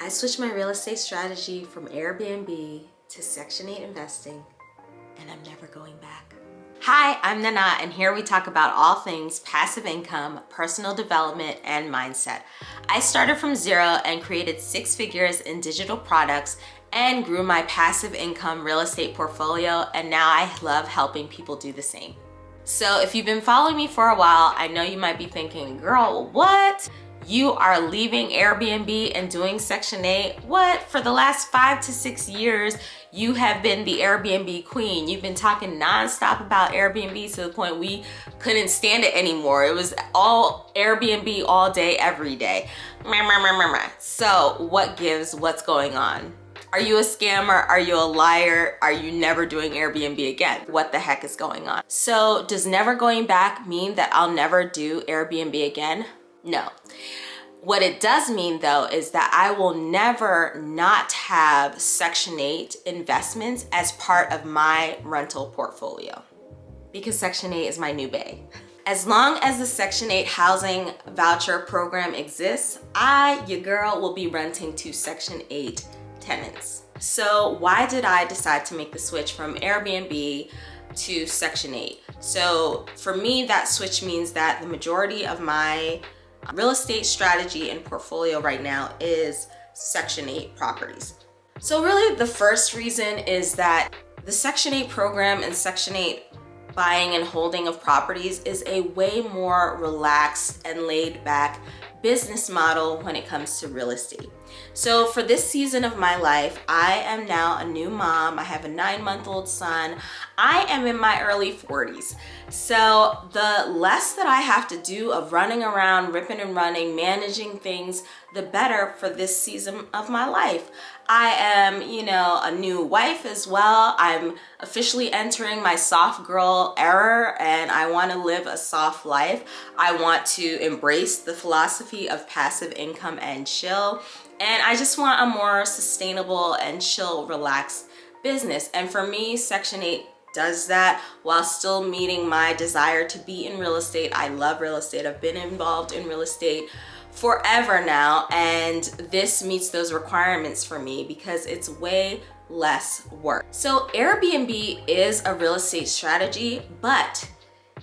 I switched my real estate strategy from Airbnb to Section 8 investing, and I'm never going back. Hi, I'm Nana, and here we talk about all things passive income, personal development, and mindset. I started from zero and created 6 figures in digital products and grew my passive income real estate portfolio, and now I love helping people do the same. So if you've been following me for a while, I know you might be thinking, girl, what? You are leaving Airbnb and doing Section 8? What? For the last 5 to 6 years, you have been the Airbnb queen. You've been talking nonstop about Airbnb to the point we couldn't stand it anymore. It was all Airbnb all day, every day. So what gives? What's going on? Are you a scammer? Are you a liar? Are you never doing Airbnb again? What the heck is going on? So does never going back mean that I'll never do Airbnb again? No. What it does mean though is that I will never not have Section 8 investments as part of my rental portfolio, because Section 8 is my new bae. As long as the Section 8 housing voucher program exists, your girl, will be renting to Section 8 tenants. So why did I decide to make the switch from Airbnb to Section 8? So for me, that switch means that the majority of my real estate strategy and portfolio right now is Section 8 properties. So really the first reason is that the Section 8 program and Section 8 buying and holding of properties is a way more relaxed and laid back business model when it comes to real estate. So for this season of my life, I am now a new mom. I have a 9-month-old son. I am in my early 40s. So the less that I have to do of running around, ripping and running, managing things, the better for this season of my life. I am, a new wife as well. I'm officially entering my soft girl era, and I want to live a soft life. I want to embrace the philosophy of passive income and chill. And I just want a more sustainable and chill, relaxed business. And for me, Section 8 does that while still meeting my desire to be in real estate. I love real estate. I've been involved in real estate forever now, and this meets those requirements for me because it's way less work. So Airbnb is a real estate strategy, but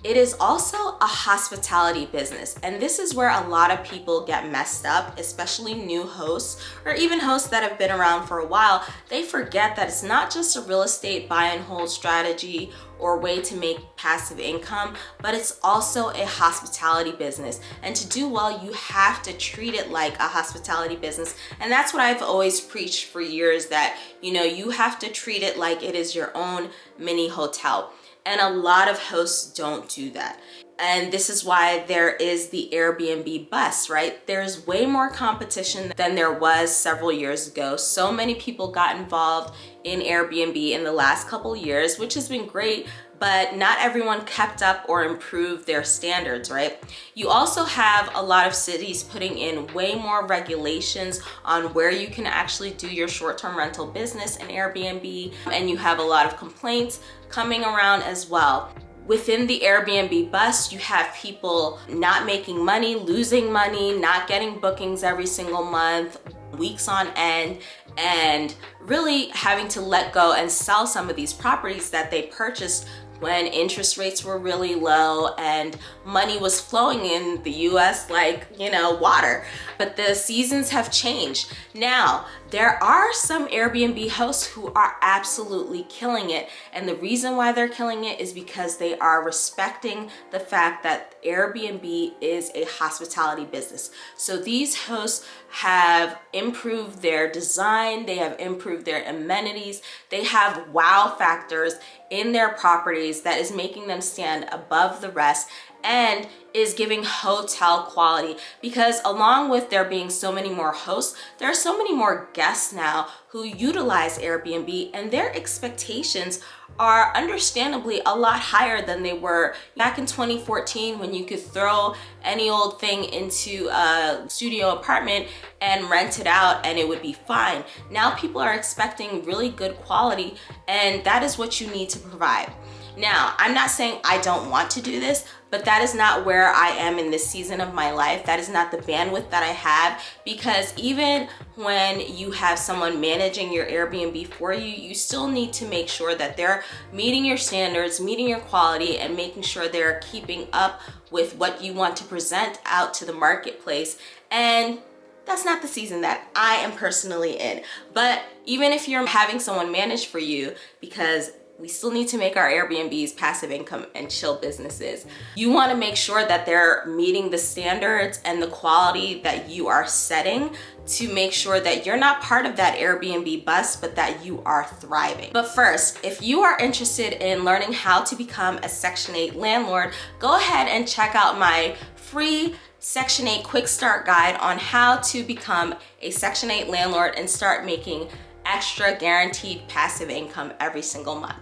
it is also a hospitality business. And this is where a lot of people get messed up, especially new hosts or even hosts that have been around for a while. They forget that it's not just a real estate buy and hold strategy or way to make passive income, but it's also a hospitality business. And to do well, you have to treat it like a hospitality business. And that's what I've always preached for years, that you have to treat it like it is your own mini hotel. And a lot of hosts don't do that. And this is why there is the Airbnb bust, right? There's way more competition than there was several years ago. So many people got involved in Airbnb in the last couple years, which has been great, but not everyone kept up or improved their standards, right? You also have a lot of cities putting in way more regulations on where you can actually do your short-term rental business in Airbnb, and you have a lot of complaints coming around as well. Within the Airbnb bust, you have people not making money, losing money, not getting bookings every single month, weeks on end, and really having to let go and sell some of these properties that they purchased when interest rates were really low and money was flowing in the US like, water. But the seasons have changed. Now, there are some Airbnb hosts who are absolutely killing it. And the reason why they're killing it is because they are respecting the fact that Airbnb is a hospitality business. So these hosts have improved their design, they have improved their amenities, they have wow factors in their properties that is making them stand above the rest and is giving hotel quality, because along with there being so many more hosts, there are so many more guests now who utilize Airbnb, and their expectations are understandably a lot higher than they were back in 2014, when you could throw any old thing into a studio apartment and rent it out and it would be fine. Now people are expecting really good quality, and that is what you need to provide. Now, I'm not saying I don't want to do this, but that is not where I am in this season of my life. That is not the bandwidth that I have, because even when you have someone managing your Airbnb for you, you still need to make sure that they're meeting your standards, meeting your quality, and making sure they're keeping up with what you want to present out to the marketplace. And that's not the season that I am personally in. But even if you're having someone manage for you, because we still need to make our Airbnbs passive income and chill businesses, you want to make sure that they're meeting the standards and the quality that you are setting to make sure that you're not part of that Airbnb bust, but that you are thriving. But first, if you are interested in learning how to become a Section 8 landlord, go ahead and check out my free Section 8 quick start guide on how to become a Section 8 landlord and start making extra guaranteed passive income every single month.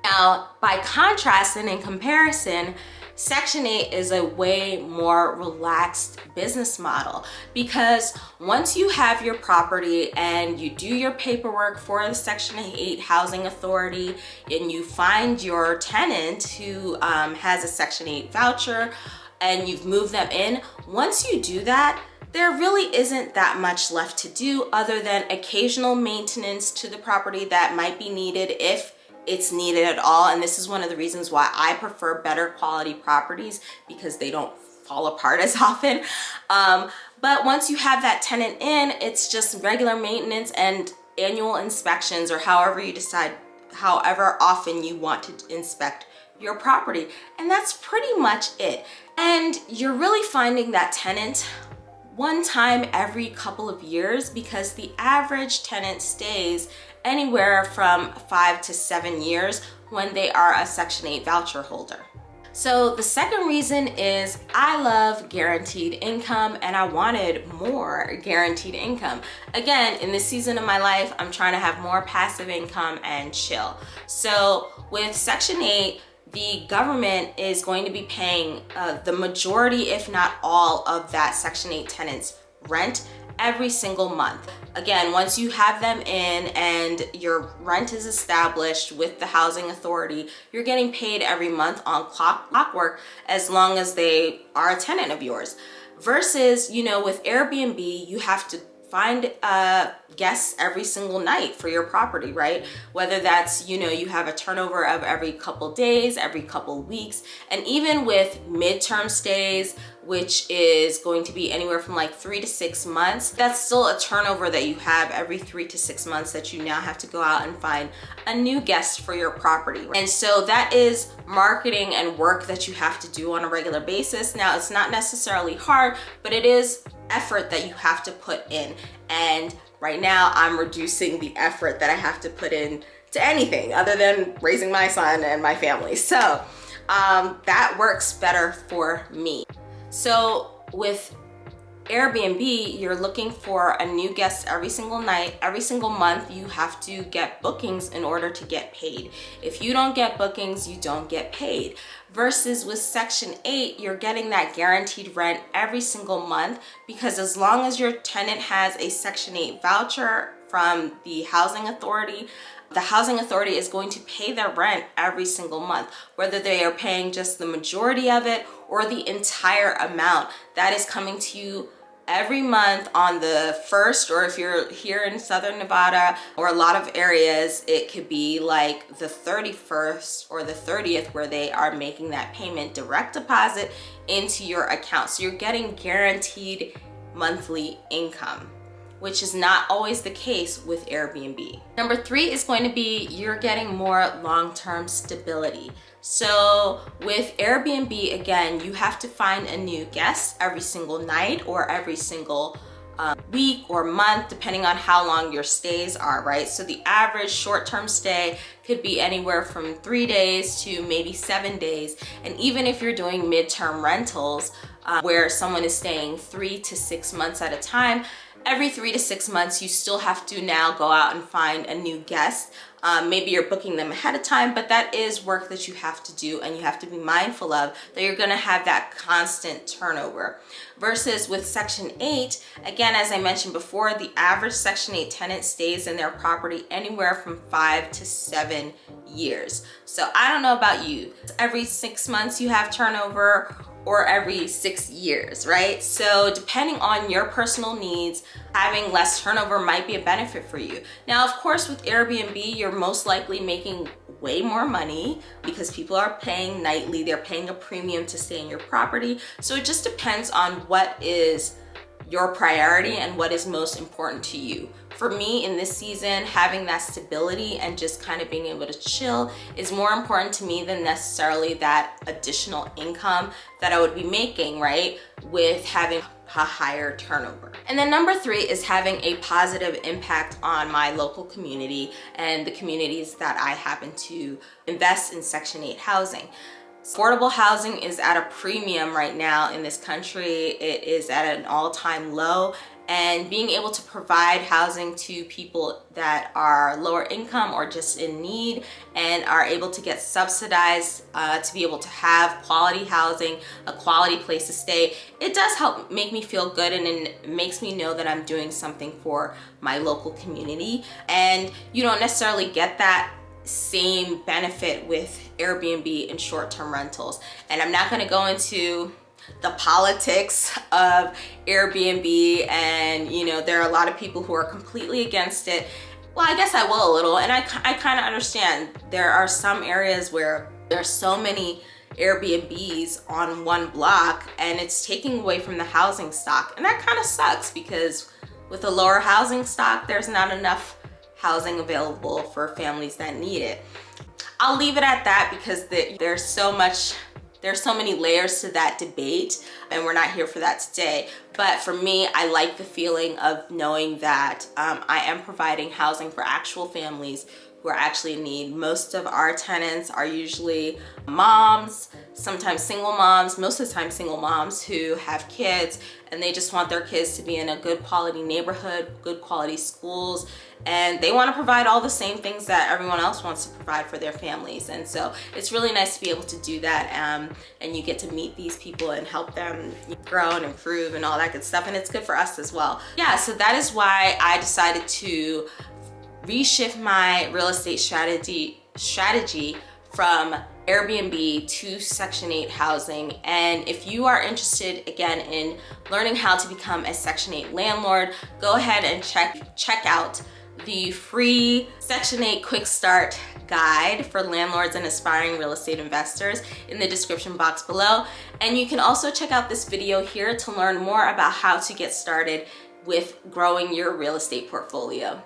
Now, by contrast and in comparison, Section 8 is a way more relaxed business model, because once you have your property and you do your paperwork for the Section 8 Housing Authority and you find your tenant who has a Section 8 voucher and you've moved them in, once you do that, there really isn't that much left to do other than occasional maintenance to the property that might be needed, if it's needed at all. And this is one of the reasons why I prefer better quality properties, because they don't fall apart as often. But once you have that tenant in, it's just regular maintenance and annual inspections, or however you decide, however often you want to inspect your property. And that's pretty much it. And you're really finding that tenant one time every couple of years, because the average tenant stays anywhere from 5 to 7 years when they are a Section 8 voucher holder. So the second reason is I love guaranteed income, and I wanted more guaranteed income. Again, in this season of my life, I'm trying to have more passive income and chill. So with Section 8, the government is going to be paying the majority, if not all, of that Section 8 tenants' rent every single month. Again, once you have them in and your rent is established with the housing authority, you're getting paid every month on clockwork as long as they are a tenant of yours. Versus, with Airbnb, you have to find guests every single night for your property, right? Whether that's, you have a turnover of every couple days, every couple weeks, and even with midterm stays, which is going to be anywhere from like 3 to 6 months, that's still a turnover that you have every 3 to 6 months, that you now have to go out and find a new guest for your property. And so that is marketing and work that you have to do on a regular basis. Now, it's not necessarily hard, but it is effort that you have to put in. And right now I'm reducing the effort that I have to put in to anything other than raising my son and my family. So that works better for me. So with Airbnb, you're looking for a new guest every single night. Every single month, you have to get bookings in order to get paid. If you don't get bookings, you don't get paid. Versus with Section 8, you're getting that guaranteed rent every single month, because as long as your tenant has a Section 8 voucher from the housing authority, the housing authority is going to pay their rent every single month, whether they are paying just the majority of it or the entire amount. That is coming to you every month on the 1st, or if you're here in Southern Nevada or a lot of areas, it could be like the 31st or the 30th, where they are making that payment direct deposit into your account. So you're getting guaranteed monthly income, which is not always the case with Airbnb. Number 3 is going to be you're getting more long-term stability. So with Airbnb, again, you have to find a new guest every single night or every single week or month, depending on how long your stays are, right? So the average short-term stay could be anywhere from 3 days to maybe 7 days. And even if you're doing midterm rentals, where someone is staying 3 to 6 months at a time, every 3 to 6 months, you still have to now go out and find a new guest. Maybe you're booking them ahead of time, but that is work that you have to do, and you have to be mindful of that you're gonna have that constant turnover. Versus with Section 8, again, as I mentioned before, the average Section 8 tenant stays in their property anywhere from 5 to 7 years. So I don't know about you, every 6 months you have turnover, or every 6 years, right? So depending on your personal needs, having less turnover might be a benefit for you. Now, of course, with Airbnb, you're most likely making way more money because people are paying nightly, they're paying a premium to stay in your property. So it just depends on what is your priority and what is most important to you. For me, in this season, having that stability and just kind of being able to chill is more important to me than necessarily that additional income that I would be making, right, with having a higher turnover. And then number 3 is having a positive impact on my local community and the communities that I happen to invest in Section 8 housing. Affordable housing is at a premium right now in this country. It is at an all-time low, and being able to provide housing to people that are lower income or just in need and are able to get subsidized to be able to have quality housing, a quality place to stay, it does help make me feel good, and it makes me know that I'm doing something for my local community. And you don't necessarily get that same benefit with Airbnb and short-term rentals. And I'm not going to go into the politics of Airbnb, and you know, there are a lot of people who are completely against it. Well, I guess I will a little, and I kind of understand. There are some areas where there's so many Airbnbs on one block and it's taking away from the housing stock, and that kind of sucks because with a lower housing stock, there's not enough housing available for families that need it. I'll leave it at that because there's so many layers to that debate, and we're not here for that today. But for me, I like the feeling of knowing that I am providing housing for actual families who are actually in need. Most of our tenants are usually moms, sometimes single moms, most of the time single moms who have kids, and they just want their kids to be in a good quality neighborhood, good quality schools, and they want to provide all the same things that everyone else wants to provide for their families. And so it's really nice to be able to do that, and you get to meet these people and help them grow and improve and all that good stuff, and it's good for us as well. Yeah, so that is why I decided to reshift my real estate strategy from Airbnb to Section 8 housing. And if you are interested, again, in learning how to become a Section 8 landlord, go ahead and check out the free Section 8 Quick Start guide for landlords and aspiring real estate investors in the description box below. And you can also check out this video here to learn more about how to get started with growing your real estate portfolio.